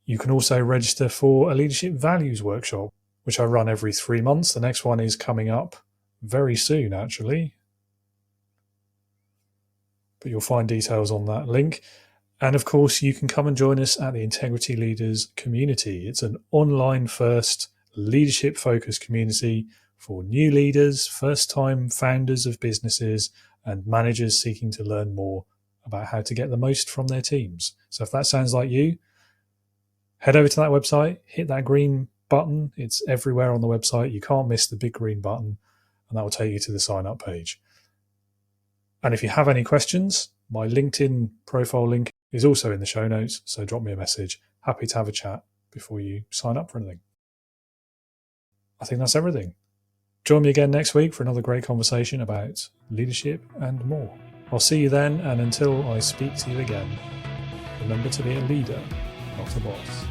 You can also register for a leadership values workshop, which I run every 3 months. The next one is coming up very soon, actually. But you'll find details on that link. And of course, you can come and join us at the Integrity Leaders community. It's an online first leadership focused community for new leaders, first time founders of businesses, and managers seeking to learn more about how to get the most from their teams. So if that sounds like you, head over to that website, hit that green button. It's everywhere on the website. You can't miss the big green button, and that will take you to the sign up page. And if you have any questions, my LinkedIn profile link is also in the show notes, so drop me a message. Happy to have a chat before you sign up for anything. I think that's everything. Join me again next week for another great conversation about leadership and more. I'll see you then, and until I speak to you again, remember to be a leader, not a boss.